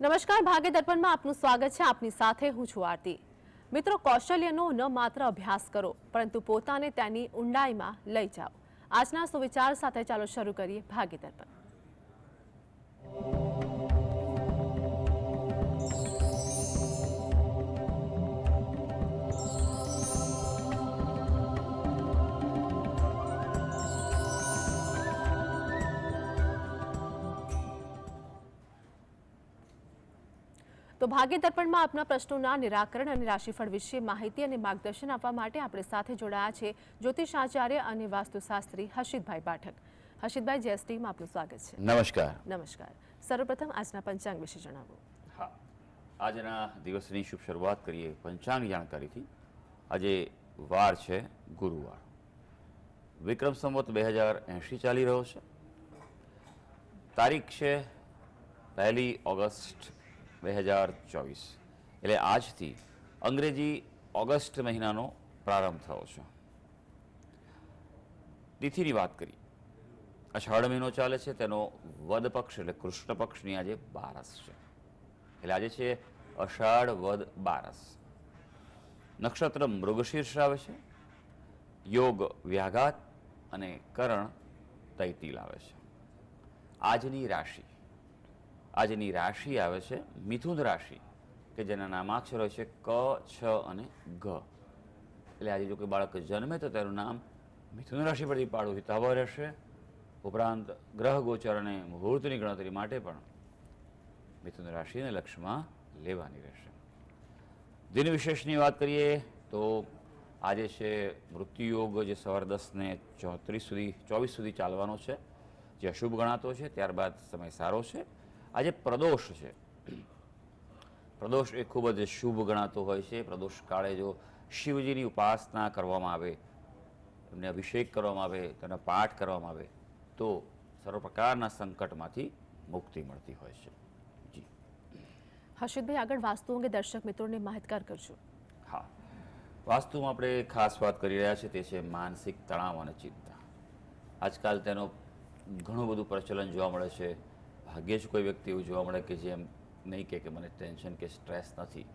નમસ્કાર, ભાગ્ય દર્પણમાં આપનું સ્વાગત છે. આપની સાથે હું છું આરતી. મિત્રો, કૌશલ્યનો ન માત્ર અભ્યાસ કરો પરંતુ પોતાને તેની ઊંડાઈમાં લઈ જાઓ. આજના સુવિચાર સાથે ચાલો શરૂ કરીએ ભાગ્ય દર્પણ. તો ભાગ્ય દર્પણમાં આપના પ્રશ્નોના નિરાકરણ અને રાશિફળ વિશે માહિતી અને માર્ગદર્શન આપવા માટે આપણે સાથે જોડાયા છે જ્યોતિષાચાર્ય અને વાસ્તુશાસ્ત્રી હર્ષિતભાઈ પાઠક. હર્ષિતભાઈ, જીએસટીમાં આપનું સ્વાગત છે. નમસ્કાર. નમસ્કાર. સર્વપ્રથમ આજના પંચાંગ વિશે જણાવો. હા, આજના દિવસની શુભ શરૂઆત કરીએ પંચાંગ જાણકારીથી. આજે વાર છે ગુરુવાર. વિક્રમ સંવત 2080 ચાલી રહ્યો છે. તારીખ છે 1 ઓગસ્ટ 2024. એટલે આજથી અંગ્રેજી ઓગસ્ટ મહિનાનો પ્રારંભ થયો છે. તિથિની વાત કરી, અષાઢ મહિનો ચાલે છે, તેનો વદ પક્ષ એટલે કૃષ્ણ પક્ષની આજે 12 છે. એટલે આજે છે અષાઢ વદ 12. નક્ષત્ર મૃગશીર્ષ આવે છે. યોગ વ્યાઘાત અને કરણ તૈતિલ આવે છે. આજની રાશિ આવે છે મિથુન રાશિ, કે જેના નામાક્ષરો છે ક, છ અને ગ. એટલે આજે જો કોઈ બાળક જન્મે તો તેનું નામ મિથુન રાશિ પરથી પાડવું હિતાવહ રહેશે. ઉપરાંત ગ્રહ ગોચર અને મુહૂર્તની ગણતરી માટે પણ મિથુન રાશિને લક્ષ્યમાં લેવાની રહેશે. દિન વિશેષની વાત કરીએ તો આજે છે મૃત્યુયોગ, જે સવાર 10 ને 24 સુધી ચાલવાનો છે, જે અશુભ ગણાતો છે. ત્યારબાદ સમય સારો છે. આજે પ્રદોષ છે. પ્રદોષ એ ખૂબ જ શુભ ગણાતો હોય છે. પ્રદોષ કાળે જો શિવજીની ઉપાસના કરવામાં આવે, એમને અભિષેક કરવામાં આવે, તેનો પાઠ કરવામાં આવે તો સર્વ પ્રકારના સંકટમાંથી મુક્તિ મળતી હોય છે. જી હર્ષિતભાઈ, આગળ વાસ્તુ અંગે દર્શક મિત્રોને માહિતગાર કરજો. હા, વાસ્તુમાં આપણે ખાસ વાત કરી રહ્યા છીએ તે છે માનસિક તણાવ અને ચિંતા. આજકાલ તેનો ઘણું બધું પ્રચલન જોવા મળે છે. ભાગ્યે જ કોઈ વ્યક્તિ એવું જોવા મળે કે જે એમ નહીં કે મને ટેન્શન કે સ્ટ્રેસ નથી.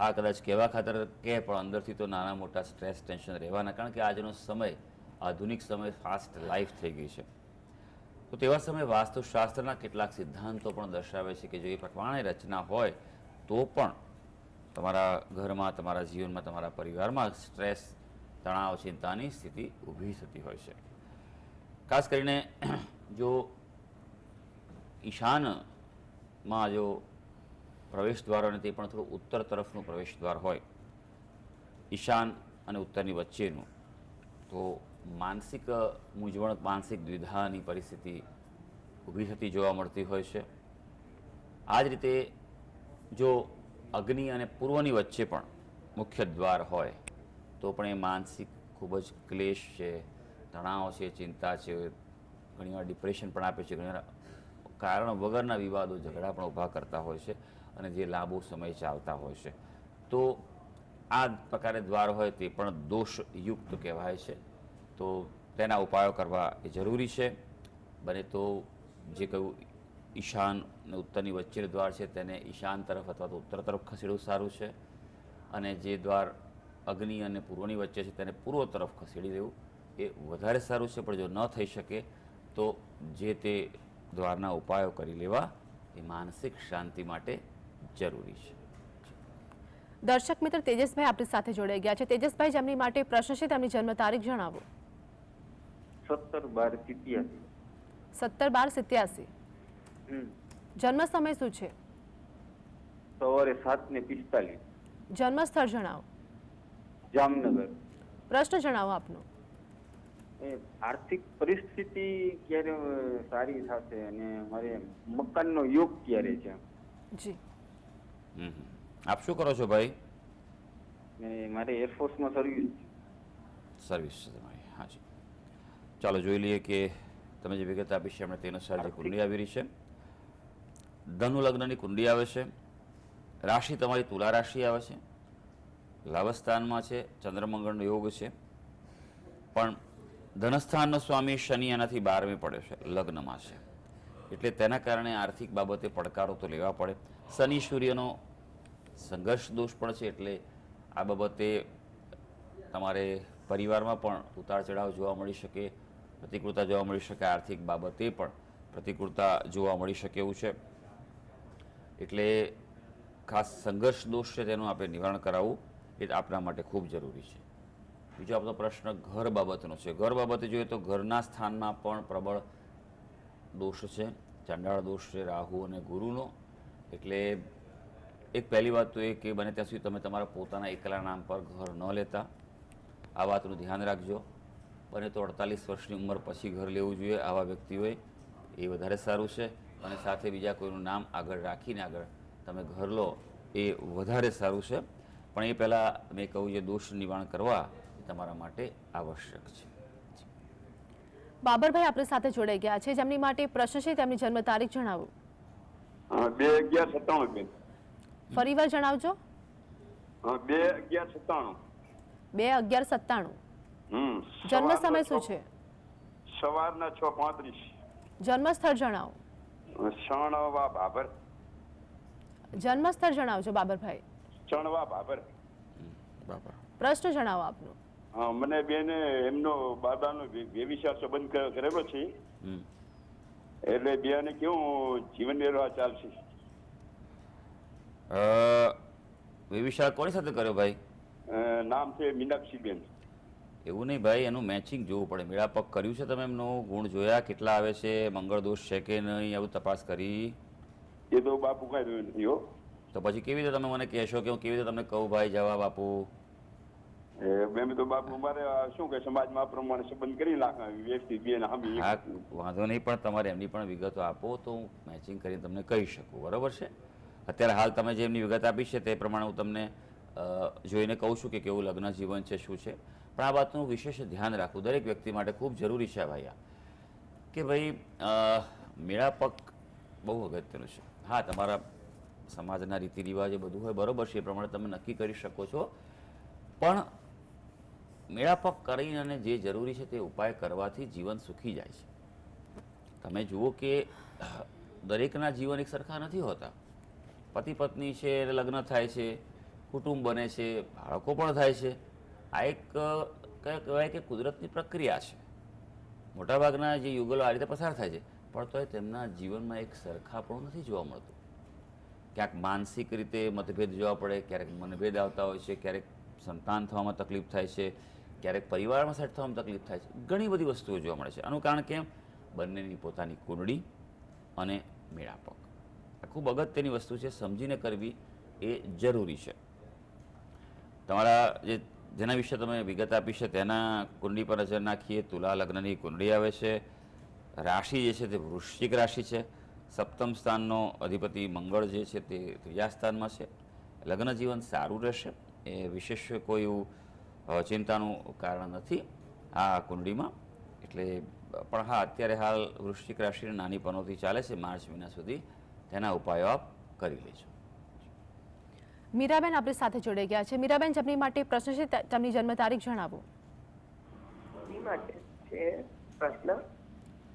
આ કદાચ કહેવા ખાતર કે પણ અંદરથી તો નાના મોટા સ્ટ્રેસ ટેન્શન રહેવાના, કારણ કે આજનો સમય આધુનિક સમય, ફાસ્ટ લાઈફ થઈ ગઈ છે. તો તેવા સમયે વાસ્તુશાસ્ત્રના કેટલાક સિદ્ધાંતો પણ દર્શાવે છે કે જો એ પ્રમાણે રચના હોય તો પણ તમારા ઘરમાં, તમારા જીવનમાં, તમારા પરિવારમાં સ્ટ્રેસ, તણાવ, ચિંતાની સ્થિતિ ઊભી થતી હોય છે. ખાસ કરીને જો ઈશાનમાં જો પ્રવેશ દ્વાર અને તે પણ થોડું ઉત્તર તરફનું પ્રવેશ દ્વાર હોય, ઈશાન અને ઉત્તરની વચ્ચેનું, તો માનસિક મૂંઝવણ, માનસિક દ્વિધાની પરિસ્થિતિ ઊભી થતી જોવા મળતી હોય છે. આ જ રીતે જો અગ્નિ અને પૂર્વની વચ્ચે પણ મુખ્ય દ્વાર હોય તો પણ એ માનસિક ખૂબ જ ક્લેશ છે, તણાવ છે, ચિંતા છે, ઘણીવાર ડિપ્રેશન પણ આપે છે, ઘણીવાર કારણ વગરના વિવાદો, ઝઘડા પણ ઊભા કરતા હોય છે અને જે લાંબો સમય ચાલતા હોય છે. તો આ પ્રકારે દ્વાર હોય તે પણ દોષયુક્ત કહેવાય છે. તો તેના ઉપાયો કરવા એ જરૂરી છે. બને તો જે કહ્યું ઈશાન અને ઉત્તરની વચ્ચેનું દ્વાર છે તેને ઈશાન તરફ અથવા તો ઉત્તર તરફ ખસેડવું સારું છે. અને જે દ્વાર અગ્નિ અને પૂર્વની વચ્ચે છે તેને પૂર્વ તરફ ખસેડી દેવું એ વધારે સારું છે. પણ જો ન થઈ શકે તો જે તે દ્વારના ઉપાયો કરી લેવા એ માનસિક શાંતિ માટે જરૂરી છે. દર્શક મિત્ર તેજસભાઈ આપણી સાથે જોડાઈ ગયા છે. તેજસભાઈ, જેમની માટે પ્રશ્ન છે તેમની જન્મ તારીખ જણાવો. 17/12/87. 17/12/87. જન્મ સમય શું છે? સવારે 7:45. જન્મ સ્થળ જણાવો. જામનગર. પ્રશ્ન જણાવો આપનો. આર્થિક પરિસ્થિતિ ક્યારે સારી થશે અને મારે મકાનનો યોગ ક્યારે છે? જી. આપ શું કરો છો ભાઈ? મારે એરફોર્સમાં સર્વિસ છે તમારી. હા જી, ચાલો જોઈ લઈએ કે તમે જે વિગત આપી છે એમણે તે અનુસાર જે કુંડલી આવી રહી છે. ધનુ લગ્નની કુંડલી આવે છે. રાશિ તમારી તુલા રાશિ આવે છે. લાભસ્થાનમાં છે, ચંદ્રમંગળનો યોગ છે. પણ ધનસ્થાનનો સ્વામી શનિ એનાથી 12મી પડે છે, લગ્નમાં છે. એટલે તેના કારણે આર્થિક બાબતે પડકારો તો લેવા પડે. શનિ સૂર્યનો સંઘર્ષ દોષ પણ છે, એટલે આ બાબતે તમારે પરિવારમાં પણ ઉતાર ચઢાવ જોવા મળી શકે, પ્રતિકૂળતા જોવા મળી શકે, આર્થિક બાબતે પણ પ્રતિકૂળતા જોવા મળી શકે એવું છે. એટલે ખાસ સંઘર્ષ દોષ છે તેનું આપણે નિવારણ કરાવવું એ આપણા માટે ખૂબ જરૂરી છે. બીજો આપણો પ્રશ્ન ઘર બાબતનો છે. ઘર બાબતે જોઈએ તો ઘરના સ્થાનમાં પણ પ્રબળ દોષ છે, ચાંડાળ દોષ છે રાહુ અને ગુરુનો. એટલે એક પહેલી વાત તો એ કે બને ત્યાં સુધી તમે તમારા પોતાના એકલા નામ પર ઘર ન લેતા, આ વાતનું ધ્યાન રાખજો. બને તો 48 વર્ષની ઉંમર પછી ઘર લેવું જોઈએ આવા વ્યક્તિઓએ, એ વધારે સારું છે. અને સાથે બીજા કોઈનું નામ આગળ રાખીને આગળ તમે ઘર લો એ વધારે સારું છે. પણ એ પહેલાં મેં કહ્યું જે દોષ નિવારણ કરવા એ તમારા માટે આવશ્યક છે. બાબરભાઈ આપણી સાથે જોડાઈ ગયા છે, જેમની માટે પ્રશ્ન છે તેમની જન્મ તારીખ જણાવો. 2/11/97 બેન. ફરીવાર જણાવજો. 2/11/97. 2/11/97. જન્મ સમય શું છે? સવારના 6:35. જન્મ સ્થળ જણાવો. ચણવા ભાભર. જન્મ સ્થળ જણાવજો બાબરભાઈ. ચણવા ભાભર. બરાબર. પ્રશ્ન જણાવો આપનો. મને બેન એમનો બાબાનો વ્યભિચાર સંબંધ કરેલો છે, એટલે બેને કેવું જીવન નિર્વાહ ચાલશે? વ્યભિચાર કોની સાથે કર્યો ભાઈ? નામ છે મીનાક્ષીબેન. એવું નહીં ભાઈ, એનું મેચિંગ જોવું પડે. મેળાપક કર્યું છે તમે? એમનો ગુણ જોયા કેટલા આવે છે, મંગળ દોષ છે કે નહીં, એવું તપાસ કરી? એ તો બાપુ કઈ રહ્યું નથી હો. તો પછી કેવી રીતે તમે મને કહેશો કે હું કેવી રીતે તમને કહું ભાઈ જવાબ આપો? મેં તો બાપુ મારે શું કે સમાજમાં આ પ્રમાણે સંબંધ કરી નાખા વ્યક્તિ બેન હમી. હા વાંધો નહીં, પણ તમારે એમની પણ વિગતો આપો તો હું મેચિંગ કરીને તમને કહી શકું. બરાબર છે? અત્યારે હાલ તમે જે એમની વિગત આપી છે તે પ્રમાણે હું તમને જોઈને કહું છું કે કેવું લગ્ન જીવન છે, શું છે. પણ આ વાતનું વિશેષ ધ્યાન રાખવું દરેક વ્યક્તિ માટે ખૂબ જરૂરી છે ભાઈ, આ કે ભાઈ મેળાપક બહુ અગત્યનું છે. હા, તમારા સમાજના રીતિ રિવાજ એ બધું હોય બરાબર છે, એ પ્રમાણે તમે નક્કી કરી શકો છો. પણ મેળાપક કરીને અને જે જરૂરી છે તે ઉપાય કરવાથી જીવન સુખી જાય છે. તમે જુઓ કે દરેકના જીવન એક સરખા નથી હોતા. પતિ પત્ની છે, લગ્ન થાય છે, કુટુંબ બને છે, બાળકો પણ થાય છે. આ એક કહેવાય કે કુદરતની પ્રક્રિયા છે. મોટાભાગના જે યુગલો આ રીતે પસાર થાય છે, પણ તોય તેમના જીવનમાં એક સરખાપણું નથી જોવા મળતું. ક્યાંક માનસિક રીતે મતભેદ જોવા પડે, ક્યારેક મનભેદ આવતા હોય છે, ક્યારેક સંતાન થવામાં તકલીફ થાય છે, ક્યારેક પરિવારમાં સેટ થવામાં તકલીફ થાય છે. ઘણી બધી વસ્તુઓ જોવા મળે છે. આનું કારણ કેમ? બંનેની પોતાની કુંડળી અને મેળાપક. આ ખૂબ અગત્યની વસ્તુ છે, સમજીને કરવી એ જરૂરી છે. તમારા જેના વિશે તમે વિગત આપી છે તેના કુંડળી પર નજર નાખીએ. તુલા લગ્નની કુંડળી આવે છે. રાશિ જે છે તે વૃશ્ચિક રાશિ છે. સપ્તમ સ્થાનનો અધિપતિ મંગળ જે છે તે 3જા સ્થાનમાં છે. લગ્ન જીવન સારું રહેશે, એ વિશેષ કોઈ એવું ચિંતાનું કારણ નથી આ કુંડળીમાં. એટલે પણ હા, અત્યારે હાલ વૃશ્ચિક રાશિને નાની પનોતી ચાલે છે માર્ચ મહિના સુધી. તેના ઉપાયો આપ કરી લેજો. મીરાબેન આપણી સાથે જોડાઈ ગયા છે. મીરાબેન, જેમની માટે પ્રશ્ન છે તેમની જન્મ તારીખ જણાવો. માટે છે પ્રશ્ન.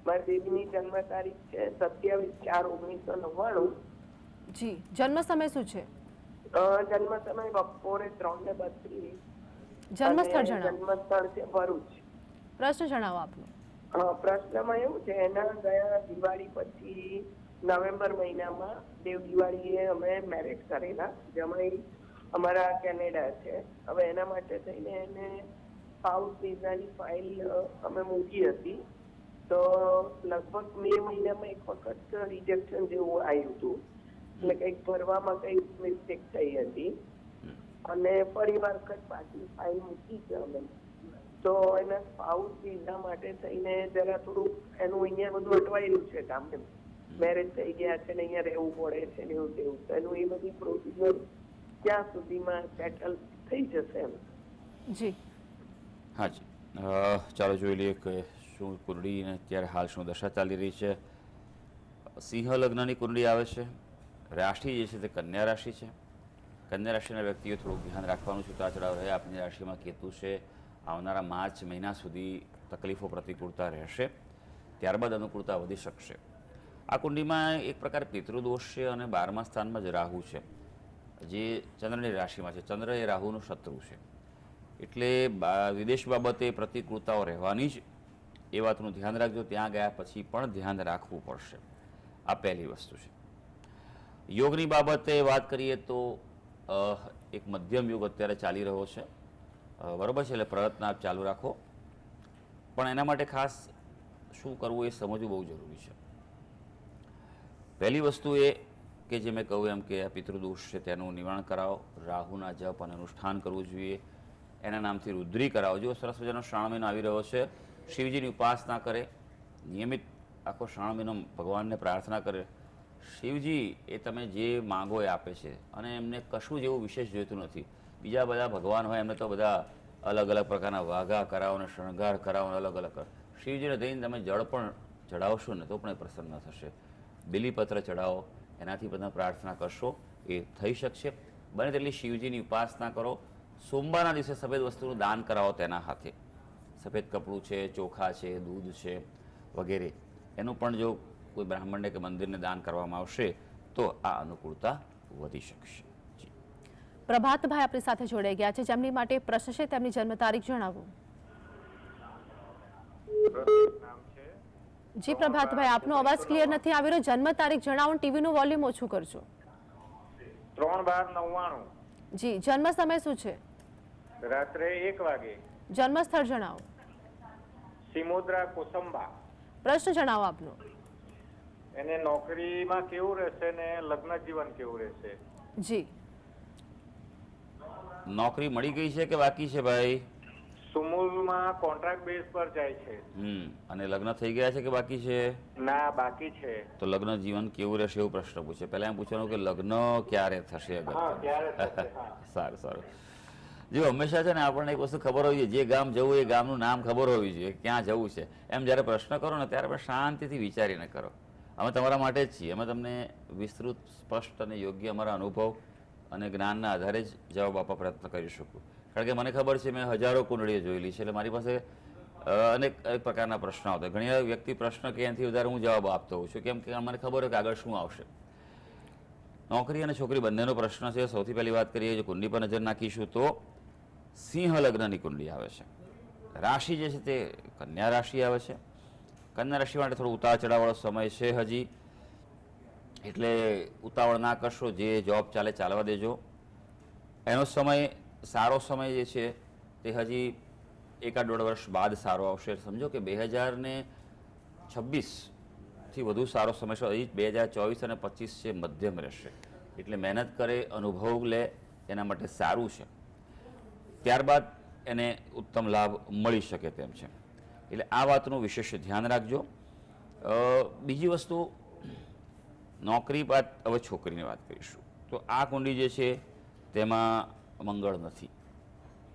મારી બેબીની જન્મ તારીખ છે 27/4/1999. જી, જન્મ સમય શું છે? જન્મ સમય બપોરે 3:32. જન્મ સ્થળ જણાવો. જન્મ સ્થળ છે ભરૂચ. પ્રશ્ન જણાવો આપનો. પ્રશ્નમાં એવું છે, એના ગયા દિવાળી પછી નવેમ્બર મહિનામાં દેવ દિવાળીએ અમે મેરેજ કરેલા. જમાઈ અમારા કેનેડા છે. હવે એના માટે થઈને એને સ્પાઉસ વિઝાની ફાઇલ અમે મૂકી હતી. તો લગભગ મે મહિનામાં એક વખત રિજેક્શન જેવું આવ્યું હતું. એટલે કંઈક ભરવામાં કંઈક મિસ્ટેક થઈ હતી અને ફરી વખત પાછી ફાઇલ મૂકી છે અમે. તો એના સ્પાઉસ વિઝા માટે થઈને જરા થોડુંક એનું અહીંયા બધું અટવાયેલું છે કામ. મેરેજ થઈ ગયા છે ને અહીંયા રહેવું પડે છે ને એવું તેવું. એનું એ બધી પ્રોસિજર ક્યાં સુધીમાં સેટલ થઈ જશે એમ? જી હા જી, ચાલો જોઈ લઈએ કે શું કુંડળી અને અત્યારે હાલ શું દશા ચાલી રહી છે. સિંહ લગ્નની કુંડળી આવે છે. રાશિ જે છે તે કન્યા રાશિ છે. કન્યા રાશિના વ્યક્તિઓ થોડુંક ધ્યાન રાખવાનું છે. ઉતાર ચઢાવ રહે. આપની રાશિમાં કેતુ છે. આવનારા માર્ચ મહિના સુધી તકલીફો પ્રતિકૂળતા રહેશે, ત્યારબાદ અનુકૂળતા વધી શકશે. આ કુંડીમાં એક પ્રકાર પિતૃદોષ છે અને 12મા સ્થાનમાં જ રાહુ છે, જે ચંદ્રની રાશિમાં છે. ચંદ્ર એ રાહુનો શત્રુ છે, એટલે વિદેશ બાબતે પ્રતિકૂળતાઓ રહેવાની જ. એ વાતનું ધ્યાન રાખજો. ત્યાં ગયા પછી પણ ધ્યાન રાખવું પડશે. આ પહેલી વસ્તુ છે. યોગની બાબતે વાત કરીએ તો એક મધ્યમ યુગ અત્યારે ચાલી રહ્યો છે, બરાબર છે. એટલે પ્રયત્ન આપ ચાલુ રાખો, પણ એના માટે ખાસ શું કરવું એ સમજવું બહુ જરૂરી છે. પહેલી વસ્તુ એ કે જે મેં કહ્યું એમ કે આ પિતૃદોષ છે તેનું નિવારણ કરાવો. રાહુના જપ અને અનુષ્ઠાન કરવું જોઈએ. એના નામથી રુદ્રી કરાવો. જો સરસ મજાનો શ્રાવણ મહિનો આવી રહ્યો છે, શિવજીની ઉપાસના કરે, નિયમિત આખો શ્રાવણ મહિનો ભગવાનને પ્રાર્થના કરે. શિવજી એ તમે જે માગો એ આપે છે, અને એમને કશું જેવું વિશેષ જોઈતું નથી. બીજા બધા ભગવાન હોય એમને તો બધા અલગ અલગ પ્રકારના વાઘા કરાવો અને શણગાર કરાવો અને અલગ અલગ કરો. શિવજીને દઈને તમે જળ પણ ચડાવશો ને તો પણ એ પ્રસન્ન થશે. બિલીપત્ર ચડાવો, એનાથી બધા પ્રાર્થના કરશો, એ થઈ શકશે. બને તેટલી શિવજીની ઉપાસના કરો. સોમવારના દિવસે સફેદ વસ્તુનું દાન કરાવો તેના હાથે. સફેદ કપડું છે, ચોખા છે, દૂધ છે વગેરે, એનું પણ જો કોઈ બ્રાહ્મણને કે મંદિરને દાન કરવામાં આવશે તો આ અનુકૂળતા વધી શકશે. જી પ્રભાતભાઈ આપણી સાથે જોડાઈ ગયા છે, જેમની માટે પ્રશ્ન છે. તેમની જન્મ તારીખ જણાવો. જી પ્રભાતભાઈ, આપનો અવાજ ક્લિયર નથી આવી રહ્યો. જન્મ તારીખ જણાવો. ટીવીનું વોલ્યુમ ઓછું કરજો. 3/12/99. જી, જન્મ સમય શું છે? રાત્રે 1 વાગે. જન્મ સ્થળ જણાવો. સિમોદ્રા કોસંબા. પ્રશ્ન જણાવો આપનો. એને નોકરીમાં કેવું રહેશે ને લગ્ન જીવન કેવું રહેશે? જી, નોકરી મળી ગઈ છે કે બાકી છે ભાઈ? સુમુલમાં કોન્ટ્રાક્ટ બેઝ પર જાય છે. અને લગ્ન થઈ ગયા છે કે બાકી છે? ના, બાકી છે. તો લગ્ન જીવન કેવું રહેશે એવું પ્રશ્ન પૂછે. પહેલા એમ પૂછવાનું કે લગ્ન ક્યારે થશે? હા, ક્યારે થશે? હા. સારું સારું. જો હંમેશા છે ને આપણને એક વસ્તુ ખબર હોવી જોઈએ, જે ગામ જવું એ ગામનું નામ ખબર હોવી જોઈએ, ક્યાં જવું છે. એમ જ્યારે પ્રશ્ન કરો ને ત્યારે પણ શાંતિથી વિચારીને કરો. અમે તમારા માટે જ છીએ. અમે તમને વિસ્તૃત, સ્પષ્ટ અને યોગ્ય અમારા અનુભવ અને જ્ઞાનના આધારે જ જવાબ આપવા પ્રયત્ન કરી શકું. કારણ કે મને ખબર છે, મેં હજારો કુંડળીઓ જોયેલી છે, એટલે મારી પાસે અનેક પ્રકારના પ્રશ્નો આવતા. ઘણી વાર વ્યક્તિ પ્રશ્ન કે એનાથી વધારે હું જવાબ આપતો હોઉં છું, કેમ કે મને ખબર હોય કે આગળ શું આવશે. નોકરી અને છોકરી બંનેનો પ્રશ્ન છે. સૌથી પહેલી વાત કરીએ, જો કુંડલી પર નજર નાખીશું તો સિંહ લગ્નની કુંડલી આવે છે. રાશિ જે છે તે કન્યા રાશિ આવે છે. કન્યા રાશિ માટે થોડો ઉતાર ચઢાવવાળો સમય છે હજી, એટલે ઉતાવળ ના કરશો. જે જોબ ચાલે ચાલવા દેજો. એનો સમય, સારો સમય જે છે તે હજી 1-1.5 વર્ષ બાદ સારો આવશે. સમજો કે 2026થી વધુ સારો સમય છે. હજી 2024 અને 25 છે મધ્યમ રહેશે. એટલે મહેનત કરે, અનુભવ લે, એના માટે સારું છે. ત્યારબાદ એને ઉત્તમ લાભ મળી શકે તેમ છે. એટલે આ વાતનું વિશેષ ધ્યાન રાખજો. બીજી વસ્તુ, નોકરી બાદ હવે છોકરીની વાત કરીશું. તો આ કુંડી જે છે તેમાં મંગળ નથી,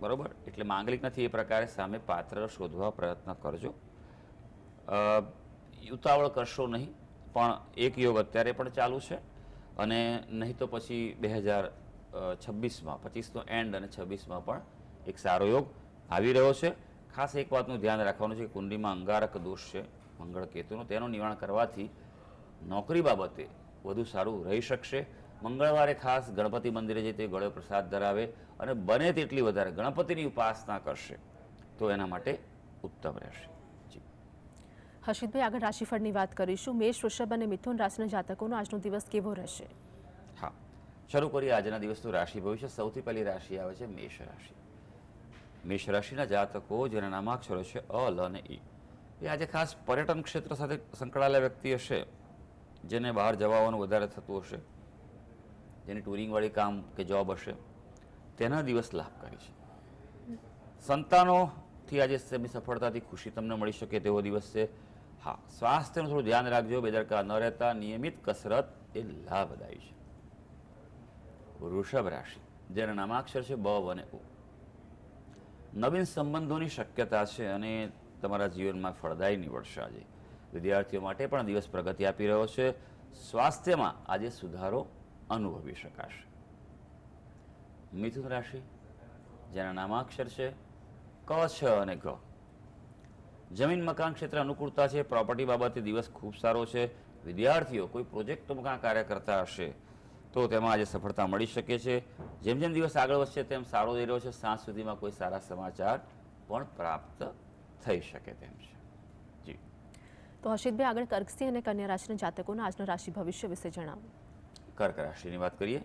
બરાબર? એટલે માંગલિક નથી. એ પ્રકારે સામે પાત્ર શોધવા પ્રયત્ન કરજો. ઉતાવળ કરશો નહીં, પણ એક યોગ અત્યારે પણ ચાલુ છે, અને નહીં તો પછી 2026માં, 25નો એન્ડ અને 26માં પણ એક સારો યોગ આવી રહ્યો છે. ખાસ એક વાતનું ધ્યાન રાખવાનું છે કે કુંડલીમાં અંગારક દોષ છે મંગળ કેતુનો, તેનું નિવારણ કરવાથી નોકરી બાબતે વધુ સારું રહી શકશે. મંગળવારે ખાસ ગણપતિ મંદિરે જઈ તે ગળે પ્રસાદ ધરાવે અને બને તેટલી વધારે ગણપતિની ઉપાસના કરશે તો એના માટે ઉત્તમ રહેશે. જી હર્ષિતભાઈ, આગળ રાશિફળની વાત કરીશું. મેષ, વૃષભ અને મિથુન રાશિના જાતકોનો આજનો દિવસ કેવો રહેશે? હા, શરૂ કરીએ આજના દિવસનું રાશિ ભવિષ્ય. સૌથી પહેલી રાશિ આવે છે મેષ રાશિ. મેષ રાશિના જાતકો જેના નામાક્ષરો છે અ, લ અને ઈ, એ આજે ખાસ પર્યટન ક્ષેત્ર સાથે સંકળાયેલા વ્યક્તિ હશે, જેને બહાર જવાનું વધારે થતું હશે, જેની ટુરિંગવાળી કામ કે જોબ હશે, તેના દિવસ લાભકારી છે. સંતાનોથી આજે તેમની સફળતાથી ખુશી તમને મળી શકે તેવો દિવસ છે. હા, સ્વાસ્થ્યનું થોડું ધ્યાન રાખજો. બેદરકાર ન રહેતા. નિયમિત કસરત એ લાભદાયી છે. વૃષભ રાશિ જેના નામાક્ષર છે બ અને ઉ, નવીન સંબંધોની શક્યતા છે અને તમારા જીવનમાં ફળદાયી નીવડશે. આજે વિદ્યાર્થીઓ માટે પણ દિવસ પ્રગતિ આપી રહ્યો છે. સ્વાસ્થ્યમાં આજે સુધારો અનુભવી શકાશે. મિથુન રાશિ જેના નામાક્ષર છે ક, છ અને ગ, જમીન મકાન ક્ષેત્રે અનુકૂળતા છે. પ્રોપર્ટી બાબતે દિવસ ખૂબ સારો છે. વિદ્યાર્થીઓ કોઈ પ્રોજેક્ટમાં કાર્ય કરતા હશે તો તેમાં આજે સફળતા મળી શકે છે. જેમ જેમ દિવસ આગળ વધશે તેમ સારો થઈ રહ્યો છે. સાંજ સુધીમાં કોઈ સારા સમાચાર પણ પ્રાપ્ત થઈ શકે તેમ છે. જી. તો હર્ષિતભાઈ આગળ કર્કસિંહ અને કન્યા રાશિના જાતકોના આજનો રાશિ ભવિષ્ય વિશે જણાવો. કર્ક રાશિની વાત કરીએ.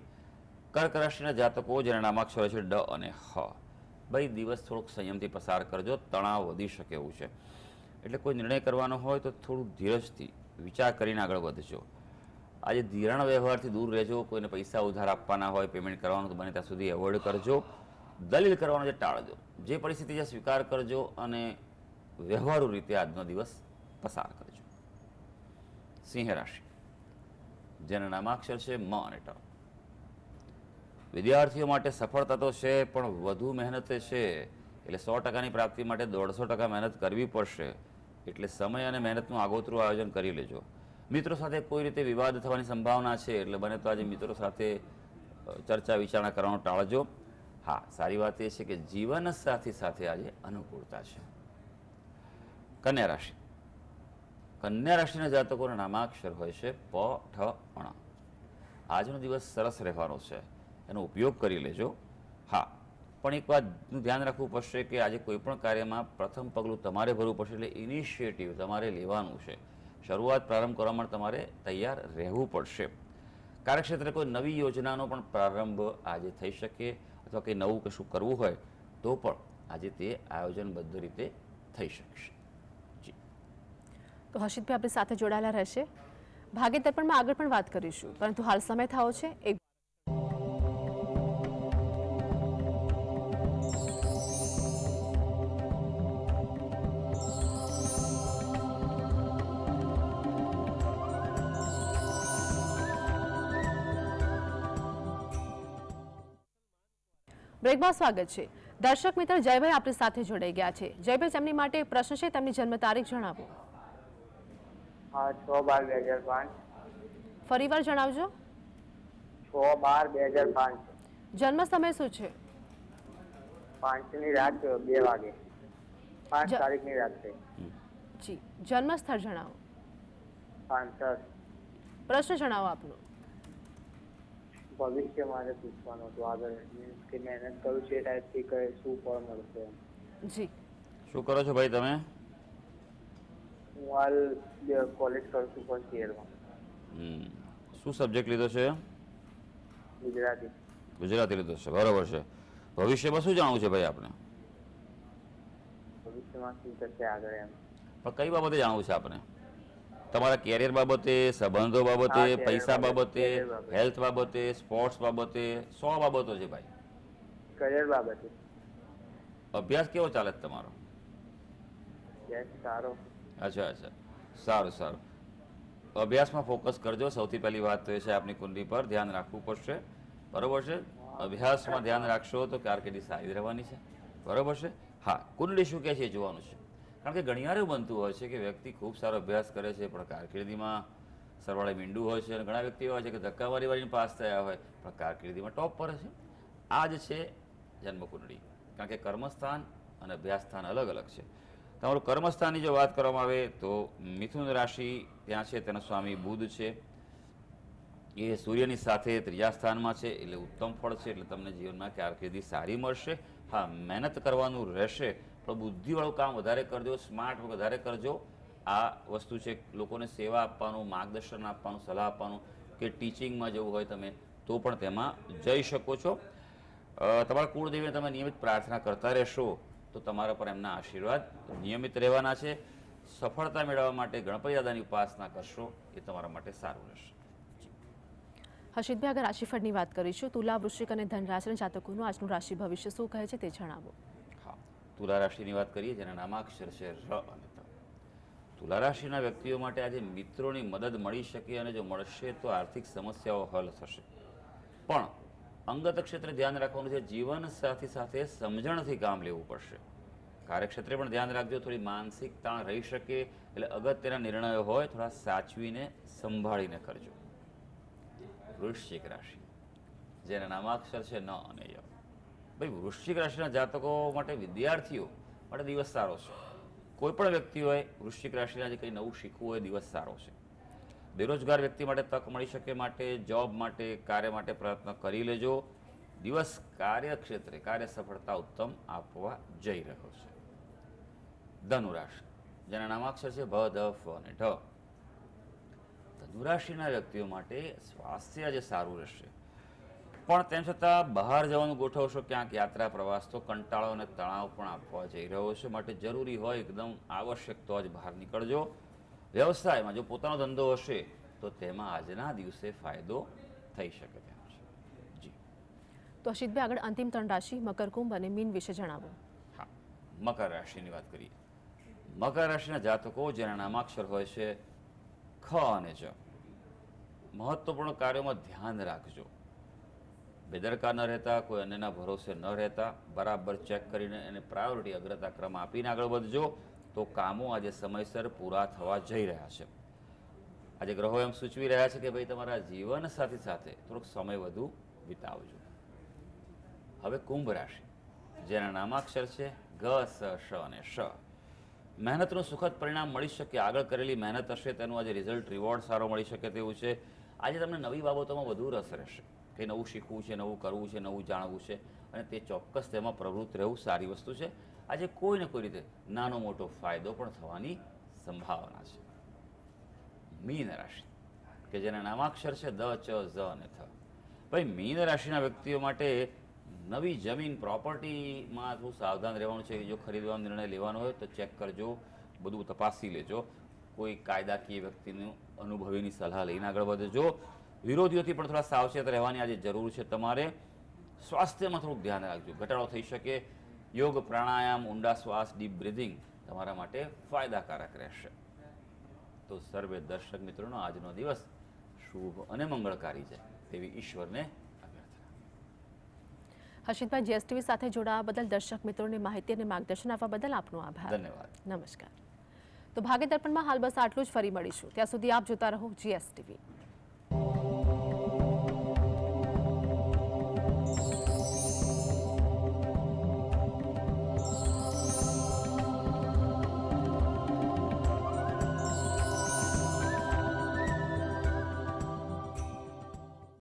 કર્ક રાશિના જાતકો જેના નામાક્ષરો છે ડ અને હ. ભાઈ દિવસ થોડોક સંયમથી પસાર કરજો. તણાવ વધી શકે એવું છે, એટલે કોઈ નિર્ણય કરવાનો હોય તો થોડું ધીરજથી વિચાર કરીને આગળ વધજો. આજે ધિરાણ વ્યવહારથી દૂર રહેજો. કોઈને પૈસા ઉધાર આપવાના હોય, પેમેન્ટ કરવાનું તો બને ત્યાં સુધી એવોઇડ કરજો. દલીલ કરવાનો જે ટાળજો. જે પરિસ્થિતિ છે સ્વીકાર કરજો અને વ્યવહારુ રીતે આજનો દિવસ પસાર કરજો. સિંહ રાશિ જેના નામાક્ષર છે મ અને ટ. વિદ્યાર્થીઓ માટે સફળતા તો છે, પણ વધુ મહેનતે છે, એટલે 100%ની પ્રાપ્તિ માટે 150% મહેનત કરવી પડશે. એટલે સમય અને મહેનતનું આગોતરું આયોજન કરી લેજો. મિત્રો સાથે કોઈ રીતે વિવાદ થવાની સંભાવના છે, એટલે બને તો આજે મિત્રો સાથે ચર્ચા વિચારણા કરવાનું ટાળજો. હા, સારી વાત એ છે કે જીવન સાથી સાથે આજે અનુકૂળતા છે. કન્યા રાશિ. કન્યા રાશિના જાતકોના નામાક્ષર હોય છે પ, ઠ, અણ. આજનો દિવસ સરસ રહેવાનો છે, એનો ઉપયોગ કરી લેજો. હા, પણ એક વાતનું ધ્યાન રાખવું પડશે કે આજે કોઈ પણ કાર્યમાં પ્રથમ પગલું તમારે ભરવું પડશે, એટલે ઇનિશિયેટિવ તમારે લેવાનું છે. શરૂઆત પ્રારંભ કરવા માટે તમારે તૈયાર રહેવું પડશે. કાર્યક્ષેત્રે કોઈ નવી યોજનાનો પણ પ્રારંભ આજે થઈ શકે, અથવા કંઈ નવું કશું કરવું હોય તો પણ આજે તે આયોજનબદ્ધ રીતે થઈ શકશે. જી. તો હર્ષિતભાઈ આપણી સાથે જોડાયેલા રહેશે. ભાગ્ય દર્પણમાં આગળ પણ વાત કરીશું, પરંતુ હાલ સમય થયો છે એક બ્રેકમાં સ્વાગત છે. દર્શક મિત્ર જયભાઈ આપણી સાથે જોડાઈ ગયા છે. જયભાઈ, તેમની માટે એક પ્રશ્ન છે, તેમની જન્મ તારીખ જણાવો. 6/12/2005. ફરીવાર જણાવજો. 6/12/2005. જન્મ સમય શું છે? 5ની રાત 2 વાગે. 5 તારીખની રાત છે. જી. જન્મ સ્થળ જણાવો. પાંચર. પ્રશ્ન જણાવો આપનો. ભવિષ્ય મારે પૂછવાનું હતું આગળ, મીન્સ કે મહેનત કરું છું એ ટાઈપથી કઈ શું ફળ મળશે. જી. શું કરો છો ભાઈ તમે? હું હાલ કોલેજ કરું છું ફર્સ્ટ યરમાં. શું સબ્જેક્ટ લીધો છે? ગુજરાતી. ગુજરાતી લીધો છે, બરોબર છે. ભવિષ્યમાં શું જાણવું છે ભાઈ આપણે? ભવિષ્યમાં શું થશે આગળ એમ. પણ કઈ બાબતે જાણવું છે આપણે? તમારા કેરિયર બાબતે, સંબંધો બાબતે, career પૈસા બાબતે, બાબતે, career બાબતે. હેલ્થ બાબતે, સ્પોર્ટ્સ બાબતે, 100 બાબતો છે ભાઈ. કરિયર બાબતે. અભ્યાસ કેવો ચાલે છે તમારો? યસ, સારો. અચ્છા અચ્છા, સારું સારું. અભ્યાસમાં ફોકસ કરજો. સૌથી પહેલી વાત તો એ છે આપની કુંડલી પર ધ્યાન રાખવું પડશે, બરોબર છે? અભ્યાસમાં ધ્યાન રાખશો તો કારકિર્દી સારી રહેવાની છે, બરોબર છે? હા, કુંડલી શું કહે છે એ જોવાનું છે. કારણ કે ઘણીવાર એવું બનતું હોય છે કે વ્યક્તિ ખૂબ સારો અભ્યાસ કરે છે પણ કારકિર્દીમાં સરવાળે મીંડું હોય છે, અને ઘણા વ્યક્તિ એવા છે કે ધક્કા વારીને પાસ થયા હોય પણ કારકિર્દીમાં ટોપ પર છે. આ જ છે જન્મકુંડળી. કારણ કે કર્મસ્થાન અને અભ્યાસ સ્થાન અલગ અલગ છે. તમારું કર્મસ્થાનની જો વાત કરવામાં આવે તો મિથુન રાશિ ત્યાં છે, તેનો સ્વામી બુધ છે. એ સૂર્યની સાથે 3જા સ્થાનમાં છે, એટલે ઉત્તમ ફળ છે. એટલે તમને જીવનમાં કારકિર્દી સારી મળશે. હા, મહેનત કરવાનું રહેશે, પણ બુદ્ધિવાળું કામ વધારે કરજો, સ્માર્ટ વધારે કરજો. આ વસ્તુ છે લોકોને સેવા આપવાનું, માર્ગદર્શન આપવાનું, સલાહ આપવાનું, કે ટીચિંગમાં જવું હોય તમે તો પણ તેમાં જઈ શકો છો. તમારા કુળદેવીને તમે નિયમિત પ્રાર્થના કરતા રહેશો તો તમારા પર એમના આશીર્વાદ નિયમિત રહેવાના છે. સફળતા મેળવવા માટે ગણપતિ દાદાની ઉપાસના કરશો, એ તમારા માટે સારું રહેશે. હર્ષિતભાઈ, આગળ રાશિફળની વાત કરીશું. તુલા, વૃશ્ચિક અને ધન રાશિના જાતકોનું આજનું રાશિ ભવિષ્ય શું કહે છે તે જણાવો. હા, તુલા રાશિની વાત કરીએ, જેના નામાક્ષર છે ર અને ત. તુલા રાશિના વ્યક્તિઓ માટે આજે મિત્રોની મદદ મળી શકે, અને જો મળશે તો આર્થિક સમસ્યાઓ હલ થશે. પણ અંગત ક્ષેત્રે ધ્યાન રાખવાનું છે. જીવન સાથી સાથે સમજણથી કામ લેવું પડશે. કાર્યક્ષેત્રે પણ ધ્યાન રાખજો. થોડી માનસિક તાણ રહી શકે, એટલે અગત્યના નિર્ણયો હોય થોડા સાચવીને સંભાળીને કરજો. વૃશ્ચિક રાશિ જેના નામાક્ષર છે ન અને ય. ભાઈ, વૃશ્ચિક રાશિના જાતકો માટે, વિદ્યાર્થીઓ માટે દિવસ સારો છે. કોઈ પણ વ્યક્તિ હોય વૃશ્ચિક રાશિના જે કંઈ નવું શીખવું હોય દિવસ સારો છે. બેરોજગાર વ્યક્તિ માટે તક મળી શકે માટે, જોબ માટે, કાર્ય માટે પ્રયત્ન કરી લેજો. દિવસ કાર્યક્ષેત્રે કાર્ય સફળતા ઉત્તમ આપવા જઈ રહ્યો છે. ધનુ રાશિ, જેના નામાક્ષર છે ભ, ધ, ફ અને ઢ. ધનુ રાશિના વ્યક્તિઓ માટે સ્વાસ્થ્ય આજે સારું રહેશે, પણ તેમ છતાં બહાર જવાનું ગોઠવશો, ક્યાંક યાત્રા પ્રવાસ, તો કંટાળો અને તણાવ પણ આપવા જઈ રહ્યો છે. માટે જરૂરી હોય, એકદમ આવશ્યક તો જ બહાર નીકળજો. વ્યવસાયમાં જો પોતાનો ધંધો હશે તો તેમાં આજના દિવસે ફાયદો થઈ શકે તેમ છે. જી તો હર્ષિતભાઈ, આગળ અંતિમ 3 રાશિ મકર, કુંભ અને મીન વિશે જણાવો. હા, મકર રાશિની વાત કરીએ. મકર રાશિના જાતકો જેના નામાક્ષર હોય છે ખ અને જ, મહત્વપૂર્ણ કાર્યોમાં ધ્યાન રાખજો. બેદરકાર ન રહેતા, કોઈ અન્યના ભરોસે ન રહેતા, બરાબર ચેક કરીને એને પ્રાયોરિટી અગ્રતા ક્રમ આપીને આગળ વધજો, તો કામો આજે સમયસર પૂરા થવા જઈ રહ્યા છે. આજે ગ્રહો એમ સૂચવી રહ્યા છે કે ભાઈ તમારા જીવનસાથી સાથે થોડોક સમય વધુ વિતાવજો. હવે કુંભ રાશિ, જેના નામાક્ષર છે ગ, સ, શ અને શ. મહેનતનું સુખદ પરિણામ મળી શકે. આગળ કરેલી મહેનત હશે તેનું આજે રિઝલ્ટ, રિવોર્ડ સારો મળી શકે તેવું છે. આજે તમને નવી બાબતોમાં વધુ રસ રહેશે, કે નવું શીખવું છે, નવું કરવું છે, નવું જાણવું છે, અને તે ચોક્કસ તેમાં પ્રવૃત્ત રહેવું સારી વસ્તુ છે. આજે કોઈ ને કોઈ રીતે નાનો મોટો ફાયદો પણ થવાની સંભાવના છે. મીન રાશિ, કે જેના નામાક્ષર છે દ, ચ, ઝ અને થ. ભાઈ, મીન રાશિના વ્યક્તિઓ માટે નવી જમીન, પ્રોપર્ટીમાં થોડું સાવધાન રહેવાનું છે. જો ખરીદવાનો નિર્ણય લેવાનો હોય તો ચેક કરજો, બધું તપાસી લેજો. કોઈ કાયદાકીય વ્યક્તિનું અનુભવીની સલાહ લઈને આગળ વધજો. વિરોધીઓથી પણ થોડા સાવચેત રહેવાની આજે જરૂર છે તમારે. સ્વાસ્થ્યમાં થોડુંક ધ્યાન રાખજો, ઘટાડો થઈ શકે. યોગ, પ્રાણાયામ, ઊંડા શ્વાસ, ડીપ બ્રિધિંગ તમારા માટે ફાયદાકારક રહેશે. તો સર્વે દર્શક મિત્રોનો આજનો દિવસ શુભ અને મંગળકારી જાય તેવી ઈશ્વરને અભ્યર્થના. હર્ષિતભાઈ, જીએસટીવી સાથે જોડાવા બદલ, દર્શક મિત્રોને માહિતી અને માર્ગદર્શન આપવા બદલ આપનો આભાર. ધન્યવાદ. નમસ્કાર. તો ભાગ્ય દર્પણમાં હાલ બસ આટલું જ. ફરી મળીશું. ત્યાં સુધી આપ જોતા રહો જીએસટીવી.